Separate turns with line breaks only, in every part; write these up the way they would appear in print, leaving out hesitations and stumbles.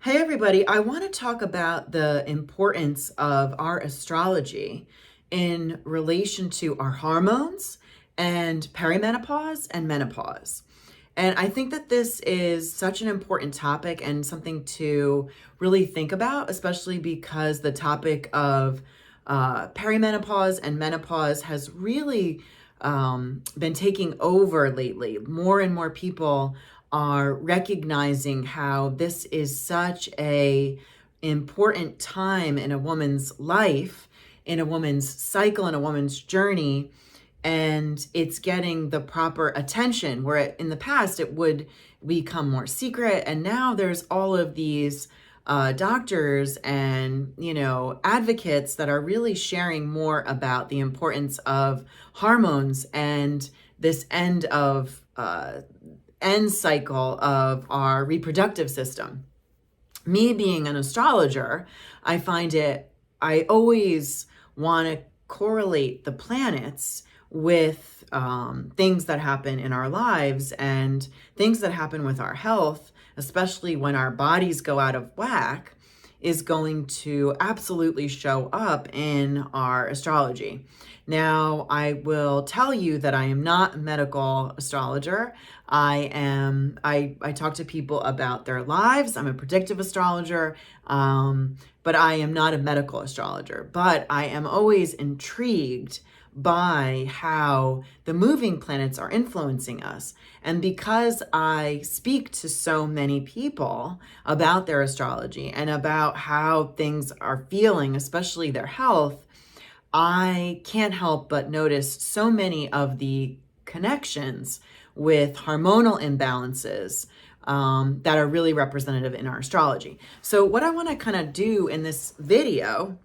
Hey everybody, I want to talk about the importance of our astrology in relation to our hormones and perimenopause and menopause. And I think that this is such an important topic and something to really think about, especially because the topic of perimenopause and menopause has really been taking over lately. More and more people are recognizing how this is such a important time in a woman's life, in a woman's cycle, in a woman's journey, and it's getting the proper attention where in the past it would become more secret, and now there's all of these doctors and advocates that are really sharing more about the importance of hormones and this end cycle of our reproductive system. Me being an astrologer, I always want to correlate the planets with things that happen in our lives and things that happen with our health, especially when our bodies go out of whack, is going to absolutely show up in our astrology. Now, I will tell you that I am not a medical astrologer. I talk to people about their lives. I'm a predictive astrologer, but I am not a medical astrologer. But I am always intrigued by how the moving planets are influencing us. And because I speak to so many people about their astrology and about how things are feeling, especially their health, I can't help but notice so many of the connections with hormonal imbalances that are really representative in our astrology. So what I want to kind of do in this video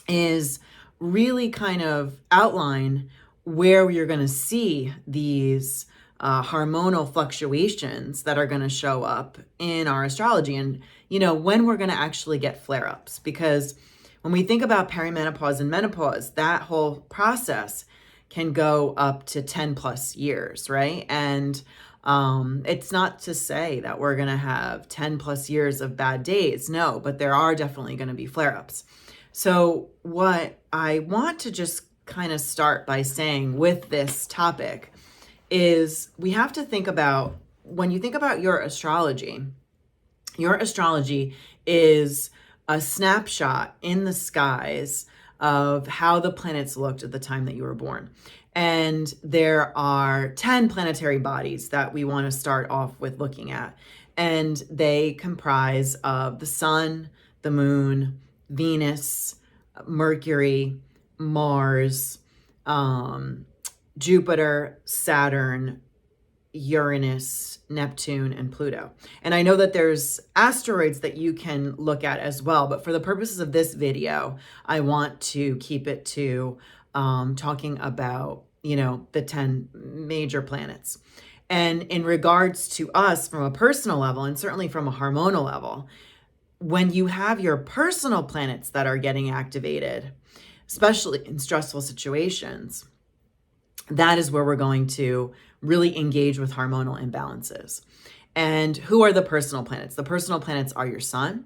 is really kind of outline where you're going to see these hormonal fluctuations that are going to show up in our astrology, and when we're going to actually get flare-ups. Because when we think about perimenopause and menopause, that whole process can go up to 10 plus years, right? And it's not to say that we're going to have 10 plus years of bad days. No, but there are definitely going to be flare-ups. So what I want to just kind of start by saying with this topic is we have to think about, when you think about your astrology is a snapshot in the skies of how the planets looked at the time that you were born. And there are 10 planetary bodies that we want to start off with looking at. And they comprise of the sun, the moon, Venus, Mercury, Mars, Jupiter, Saturn, Uranus, Neptune, and Pluto. And I know that there's asteroids that you can look at as well, but for the purposes of this video, I want to keep it to talking about, the 10 major planets. And in regards to us from a personal level, and certainly from a hormonal level, when you have your personal planets that are getting activated, especially in stressful situations, that is where we're going to really engage with hormonal imbalances. And who are the personal planets? The personal planets are your sun,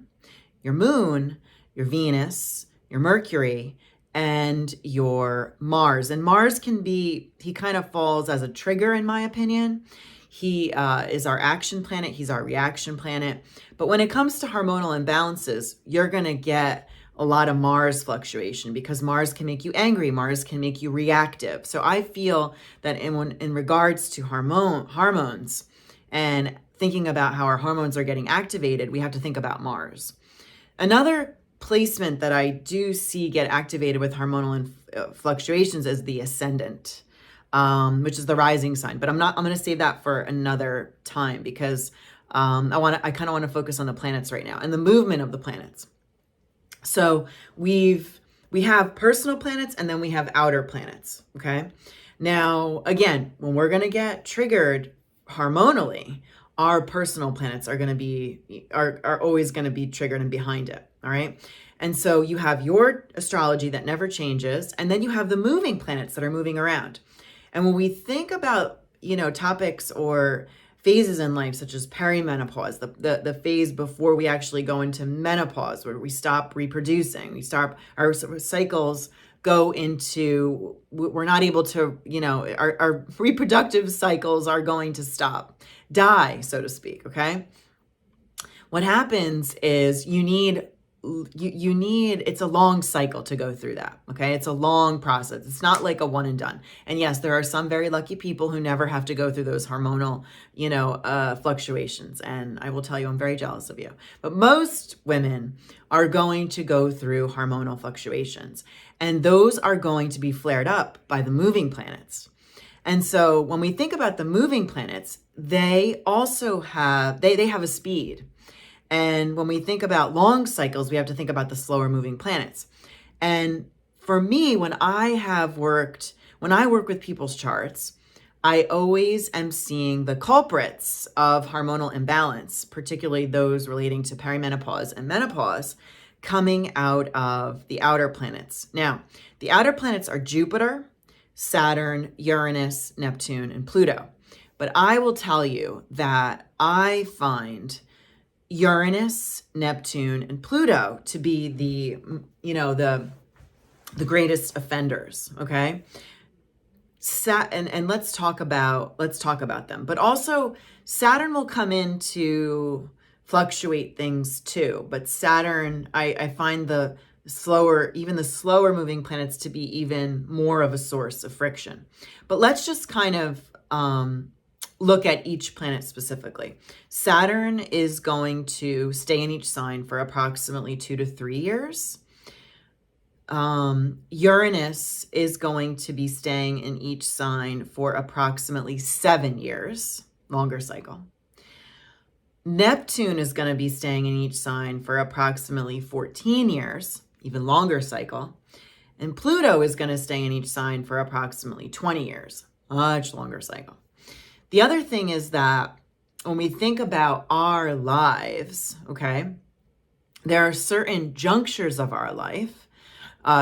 your moon, your Venus, your Mercury, and your Mars. And Mars he kind of falls as a trigger, in my opinion. He is our action planet. He's our reaction planet. But when it comes to hormonal imbalances, you're going to get a lot of Mars fluctuation, because Mars can make you angry. Mars can make you reactive. So I feel that in regards to hormones and thinking about how our hormones are getting activated, we have to think about Mars. Another placement that I do see get activated with hormonal fluctuations is the ascendant, which is the rising sign. But I'm going to save that for another time, because I kind of want to focus on the planets right now and the movement of the planets. So we have personal planets, and then we have outer planets. Okay. Now, again, when we're going to get triggered hormonally, our personal planets are always going to be triggered and behind it. All right. And so you have your astrology that never changes, and then you have the moving planets that are moving around. And when we think about, topics or phases in life, such as perimenopause, the phase before we actually go into menopause, where we stop reproducing, our cycles go into, we're not able to, our reproductive cycles are going to die, so to speak, okay? What happens is you need, it's a long cycle to go through that, okay? It's a long process. It's not like a one and done. And yes, there are some very lucky people who never have to go through those hormonal, fluctuations. And I will tell you, I'm very jealous of you. But most women are going to go through hormonal fluctuations. And those are going to be flared up by the moving planets. And so when we think about the moving planets, they also have, they have a speed. And when we think about long cycles, we have to think about the slower moving planets. And for me, when I work with people's charts, I always am seeing the culprits of hormonal imbalance, particularly those relating to perimenopause and menopause, coming out of the outer planets. Now, the outer planets are Jupiter, Saturn, Uranus, Neptune, and Pluto. But I will tell you that I find Uranus, Neptune, and Pluto to be the greatest offenders, okay? And let's talk about them. But also Saturn will come in to fluctuate things too. But Saturn, I find the slower moving planets to be even more of a source of friction. But let's just kind of look at each planet specifically. Saturn is going to stay in each sign for approximately 2 to 3 years. Uranus is going to be staying in each sign for approximately 7 years, longer cycle. Neptune is going to be staying in each sign for approximately 14 years, even longer cycle. And Pluto is going to stay in each sign for approximately 20 years, much longer cycle. The other thing is that when we think about our lives, okay, there are certain junctures of our life,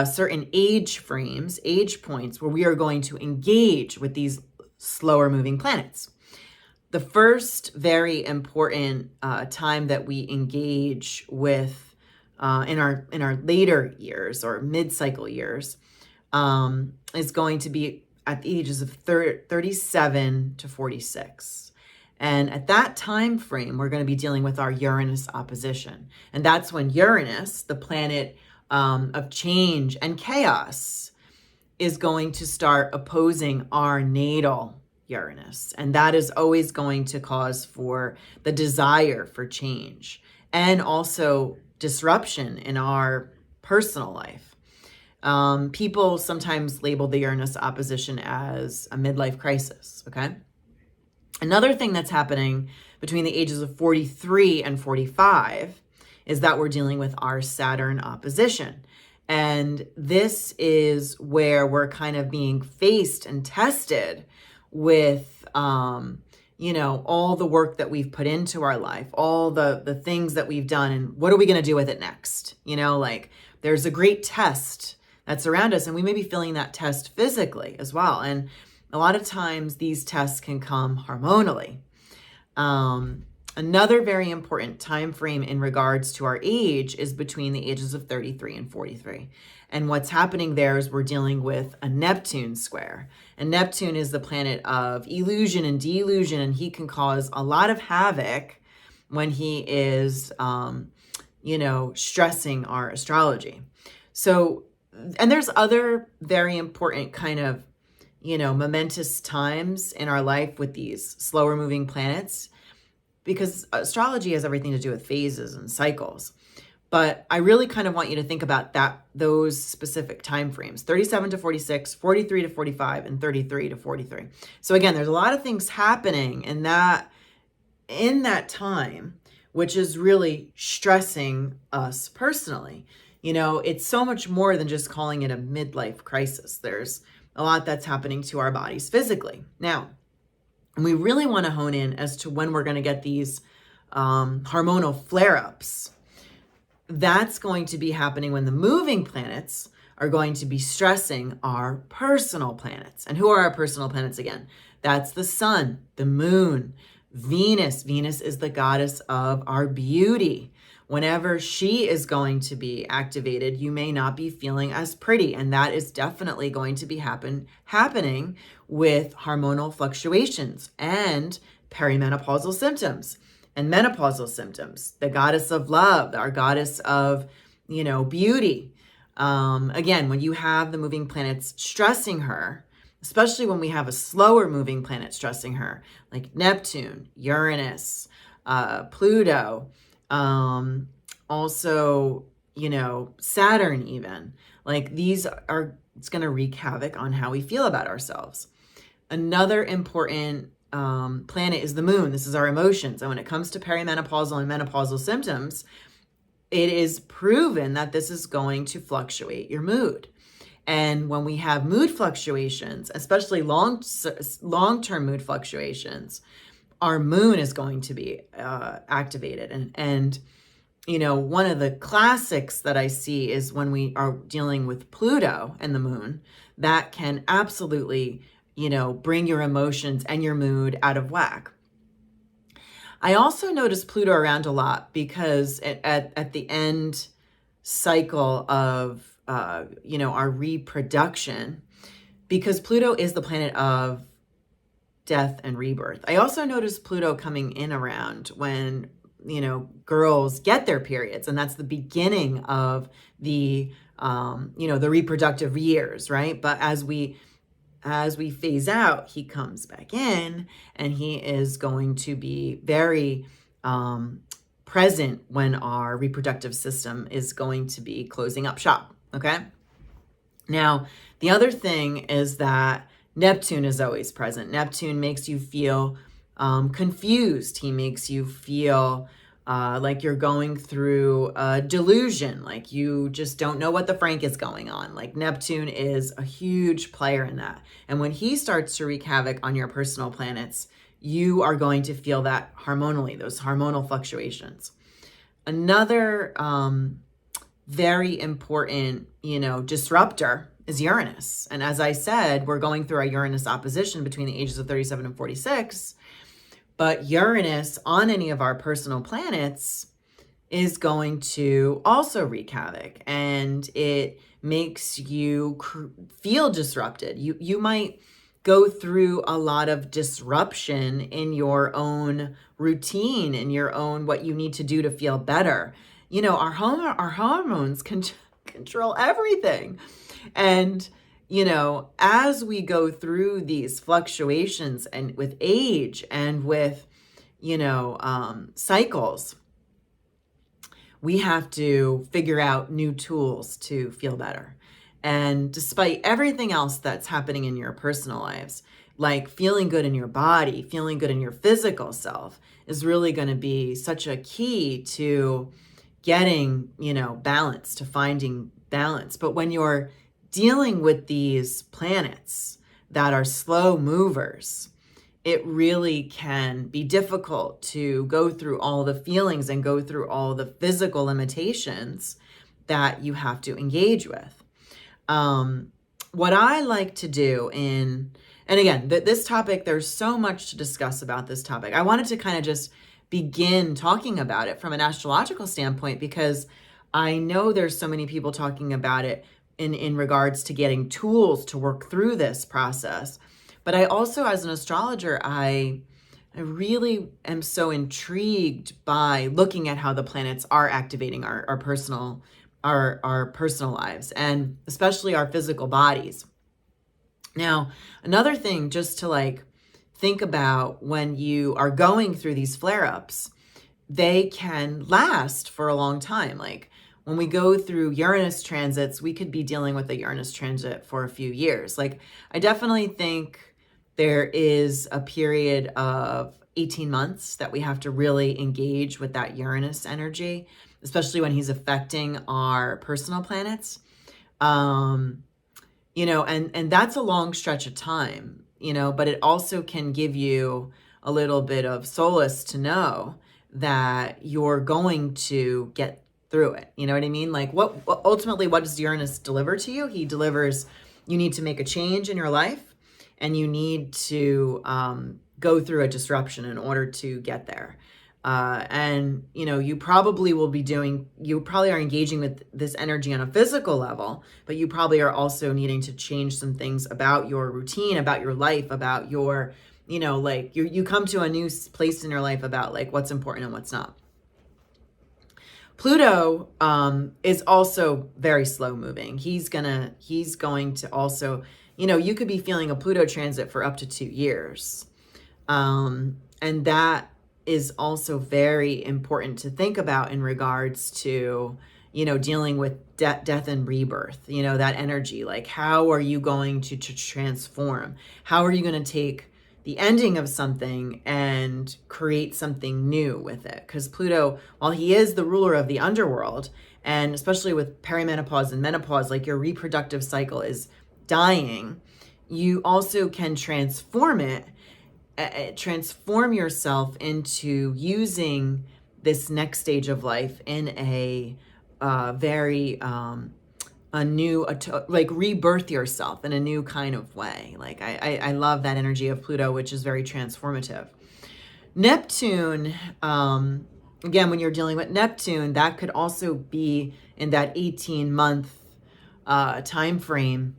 certain age frames, age points where we are going to engage with these slower moving planets. The first very important time that we engage with in our later years or mid-cycle years is going to be at the ages of 37 to 46. And at that time frame, we're going to be dealing with our Uranus opposition. And that's when Uranus, the planet of change and chaos, is going to start opposing our natal Uranus. And that is always going to cause for the desire for change and also disruption in our personal life. People sometimes label the Uranus opposition as a midlife crisis, okay? Another thing that's happening between the ages of 43 and 45 is that we're dealing with our Saturn opposition. And this is where we're kind of being faced and tested with, all the work that we've put into our life, all the things that we've done, and what are we going to do with it next? There's a great test that's around us, and we may be feeling that test physically as well. And a lot of times these tests can come hormonally. Another very important time frame in regards to our age is between the ages of 33 and 43. And what's happening there is we're dealing with a Neptune square. And Neptune is the planet of illusion and delusion, and he can cause a lot of havoc when he is, stressing our astrology. So, and there's other very important kind of, momentous times in our life with these slower moving planets, because astrology has everything to do with phases and cycles. But I really kind of want you to think about those specific time frames: 37 to 46, 43 to 45, and 33 to 43. So again, there's a lot of things happening in that time, which is really stressing us personally. It's so much more than just calling it a midlife crisis. There's a lot that's happening to our bodies physically. Now, we really want to hone in as to when we're going to get these hormonal flare-ups. That's going to be happening when the moving planets are going to be stressing our personal planets. And who are our personal planets again? That's the sun, the moon, Venus. Venus is the goddess of our beauty. Whenever she is going to be activated, you may not be feeling as pretty. And that is definitely going to be happening with hormonal fluctuations and perimenopausal symptoms and menopausal symptoms. The goddess of love, our goddess of, beauty. Again, when you have the moving planets stressing her, especially when we have a slower moving planet stressing her, like Neptune, Uranus, Pluto, also, Saturn even. Like it's going to wreak havoc on how we feel about ourselves. Another important planet is the moon. This is our emotions. And when it comes to perimenopausal and menopausal symptoms, it is proven that this is going to fluctuate your mood. And when we have mood fluctuations, especially long-term mood fluctuations, our moon is going to be activated. And one of the classics that I see is when we are dealing with Pluto and the moon, that can absolutely, bring your emotions and your mood out of whack. I also notice Pluto around a lot because at the end cycle of, our reproduction, because Pluto is the planet of death and rebirth. I also notice Pluto coming in around when, girls get their periods, and that's the beginning of the, the reproductive years, right? But as we phase out, he comes back in, and he is going to be very present when our reproductive system is going to be closing up shop, okay? Now, the other thing is that Neptune is always present. Neptune makes you feel confused. He makes you feel like you're going through a delusion, like you just don't know what the frank is going on. Like Neptune is a huge player in that. And when he starts to wreak havoc on your personal planets, you are going to feel that hormonally, those hormonal fluctuations. Another very important, disruptor is Uranus. And as I said, we're going through our Uranus opposition between the ages of 37 and 46. But Uranus on any of our personal planets is going to also wreak havoc, and it makes you feel disrupted. You might go through a lot of disruption in your own routine, in your own what you need to do to feel better. Our hormones can control everything. And as we go through these fluctuations and with age and with, cycles, we have to figure out new tools to feel better. And despite everything else that's happening in your personal lives, like feeling good in your body, feeling good in your physical self is really going to be such a key to getting, balance, to finding balance. But when you're dealing with these planets that are slow movers, it really can be difficult to go through all the feelings and go through all the physical limitations that you have to engage with. What I like to do and again, this topic, there's so much to discuss about this topic. I wanted to kind of just begin talking about it from an astrological standpoint, because I know there's so many people talking about it in regards to getting tools to work through this process. But I also, as an astrologer, I really am so intrigued by looking at how the planets are activating our personal lives, and especially our physical bodies. Now, another thing just to think about, when you are going through these flare-ups, they can last for a long time. Like when we go through Uranus transits, we could be dealing with a Uranus transit for a few years. Like I definitely think there is a period of 18 months that we have to really engage with that Uranus energy, especially when he's affecting our personal planets. And that's a long stretch of time, but it also can give you a little bit of solace to know that you're going to get through it. You know what I mean? Like ultimately, what does Uranus deliver to you? He delivers, you need to make a change in your life, and you need to go through a disruption in order to get there. And you probably are engaging with this energy on a physical level, but you probably are also needing to change some things about your routine, about your life, about your, like you come to a new place in your life about like what's important and what's not. Pluto is also very slow moving. He's going to also, you could be feeling a Pluto transit for up to 2 years. And that is also very important to think about in regards to, dealing with death and rebirth, that energy. Like, how are you going to transform? How are you going to take the ending of something and create something new with it? Because Pluto, while he is the ruler of the underworld, and especially with perimenopause and menopause, like your reproductive cycle is dying, you also can transform it, transform yourself into using this next stage of life in a very like rebirth yourself in a new kind of way. Like I love that energy of Pluto, which is very transformative. Neptune, again, when you're dealing with Neptune, that could also be in that 18-month time frame.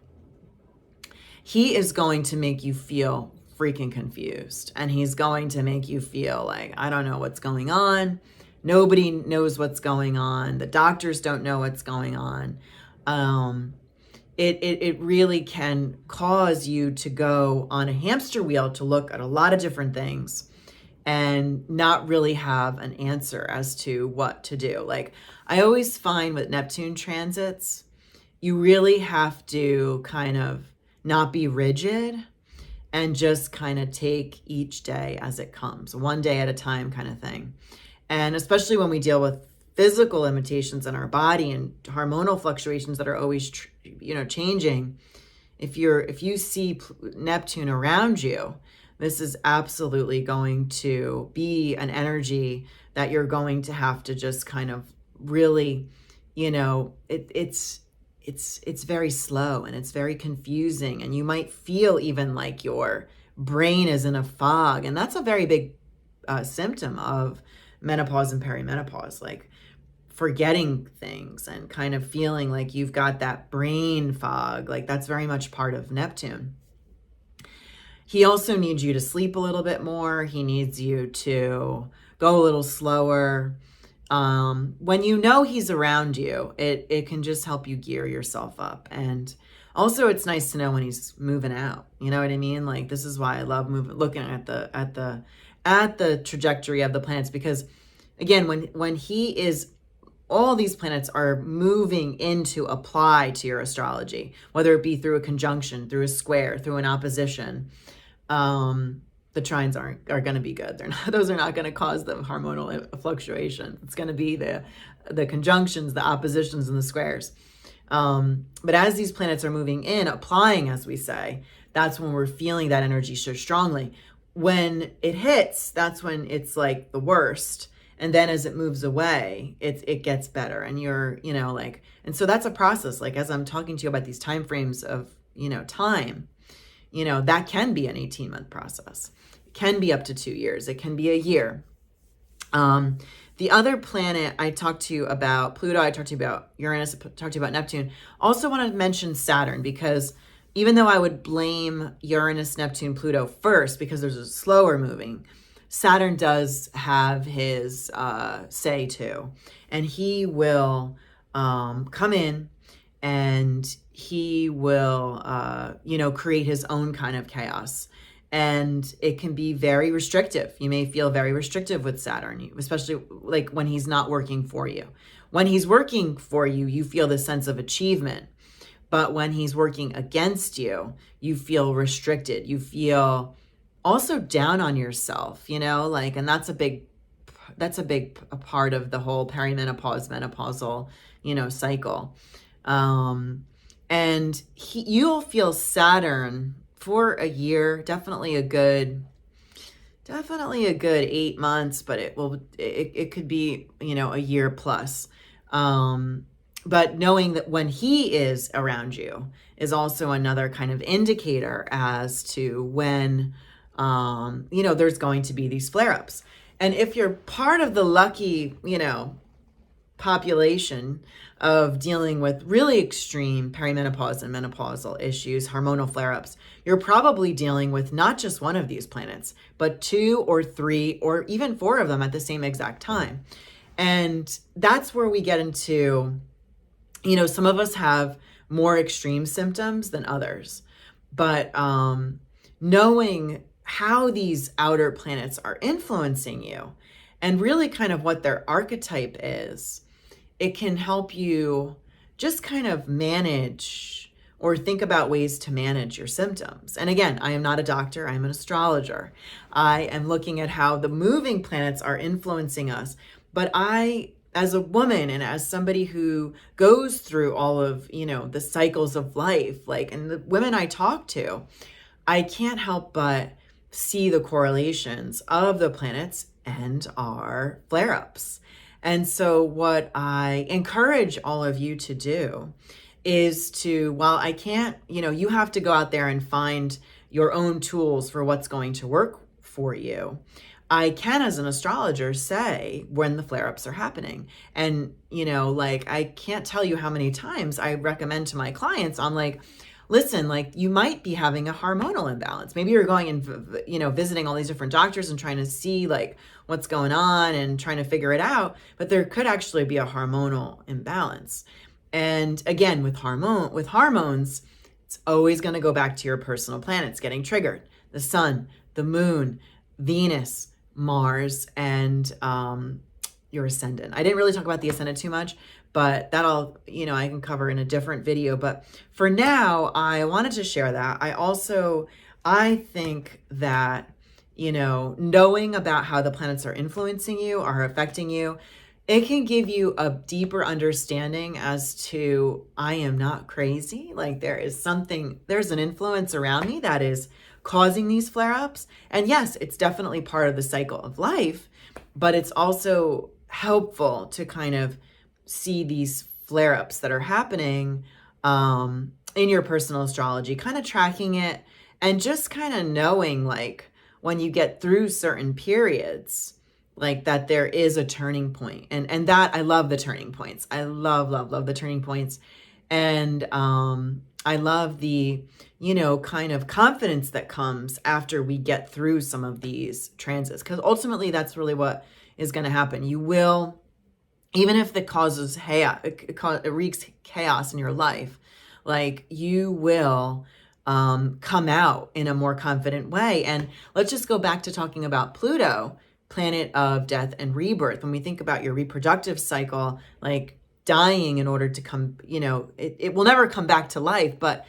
He is going to make you feel freaking confused, and he's going to make you feel like, I don't know what's going on. Nobody knows what's going on. The doctors don't know what's going on. It really can cause you to go on a hamster wheel to look at a lot of different things and not really have an answer as to what to do. Like, I always find with Neptune transits, you really have to kind of not be rigid and just kind of take each day as it comes, one day at a time kind of thing. And especially when we deal with physical limitations in our body and hormonal fluctuations that are always, changing. If you see Neptune around you, this is absolutely going to be an energy that you're going to have to just kind of really, it's very slow and it's very confusing, and you might feel even like your brain is in a fog, and that's a very big symptom of menopause and perimenopause, like forgetting things and kind of feeling like you've got that brain fog. Like, that's very much part of Neptune. He also needs you to sleep a little bit more. He needs you to go a little slower. When you know he's around you, it can just help you gear yourself up. And also, it's nice to know when he's moving out. You know what I mean? Like, this is why I love looking at the trajectory of the planets, because again, when he is, all these planets are moving in to apply to your astrology, whether it be through a conjunction, through a square, through an opposition. The trines are going to be good. Those are not going to cause the hormonal fluctuation. It's going to be the conjunctions, the oppositions, and the squares. But as these planets are moving in, applying, as we say, that's when we're feeling that energy so strongly. When it hits, that's when it's like the worst. And then as it moves away, it gets better. And you're, and so that's a process. Like, as I'm talking to you about these time frames of, time, that can be an 18-month process. It can be up to 2 years. It can be a year. The other planet I talked to you about, Pluto, I talked to you about Uranus, I talked to you about Neptune. Also want to mention Saturn, because even though I would blame Uranus, Neptune, Pluto first, because there's a slower moving, Saturn does have his say too. And he will come in, and he will, create his own kind of chaos. And it can be very restrictive. You may feel very restrictive with Saturn, especially like when he's not working for you. When he's working for you, you feel this sense of achievement. But when he's working against you, you feel restricted. You feel also down on yourself, and that's a big part of the whole perimenopause, menopausal, cycle. And you'll feel Saturn for a year, definitely a good 8 months, but it could be, a year plus. But knowing that when he is around you is also another kind of indicator as to when there's going to be these flare-ups. And if you're part of the lucky, population of dealing with really extreme perimenopause and menopausal issues, hormonal flare-ups, you're probably dealing with not just one of these planets, but 2 or 3 or even 4 of them at the same exact time. And that's where we get into, some of us have more extreme symptoms than others. But knowing how these outer planets are influencing you and really kind of what their archetype is, it can help you just kind of manage or think about ways to manage your symptoms. And again, I am not a doctor, I'm an astrologer. I am looking at how the moving planets are influencing us. But I, as a woman and as somebody who goes through all of, the cycles of life, and the women I talk to, I can't help but see the correlations of the planets and our flare-ups. And so what I encourage all of you to do is to, while I can't, you have to go out there and find your own tools for what's going to work for you. I can, as an astrologer, say when the flare-ups are happening. And, I can't tell you how many times I recommend to my clients, I'm like, listen, you might be having a hormonal imbalance. Maybe you're going and, visiting all these different doctors and trying to see what's going on and trying to figure it out. But there could actually be a hormonal imbalance. And again, with hormones, it's always going to go back to your personal planets getting triggered. The sun, the moon, Venus, Mars, and your ascendant. I didn't really talk about the ascendant too much, but that'll, I can cover in a different video. But for now, I wanted to share that. I think that, knowing about how the planets are influencing you, are affecting you, it can give you a deeper understanding as to, I am not crazy. There's an influence around me that is causing these flare-ups. And yes, it's definitely part of the cycle of life, but it's also helpful to kind of see these flare-ups that are happening in your personal astrology, kind of tracking it and just kind of knowing when you get through certain periods, that there is a turning point. And that I love the turning points. I love the turning points. And I love the, kind of confidence that comes after we get through some of these transits. Because ultimately that's really what is going to happen. You will, even if it causes chaos, it wreaks chaos in your life, you will come out in a more confident way. And let's just go back to talking about Pluto, planet of death and rebirth. When we think about your reproductive cycle, dying in order to come, it will never come back to life, but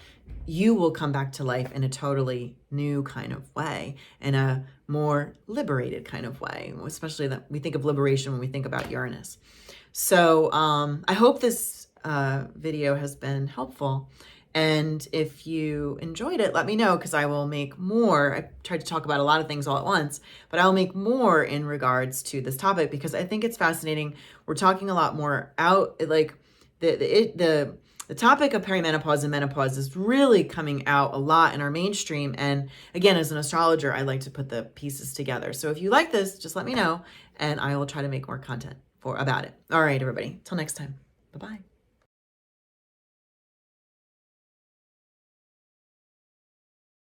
you will come back to life in a totally new kind of way, in a more liberated kind of way, especially that we think of liberation when we think about Uranus. So I hope this video has been helpful. And if you enjoyed it, let me know, because I will make more. I tried to talk about a lot of things all at once, but I'll make more in regards to this topic because I think it's fascinating. We're talking a lot more out, the topic of perimenopause and menopause is really coming out a lot in our mainstream. And again, as an astrologer, I like to put the pieces together. So if you like this, just let me know and I will try to make more content about it. All right, everybody. Till next time. Bye-bye.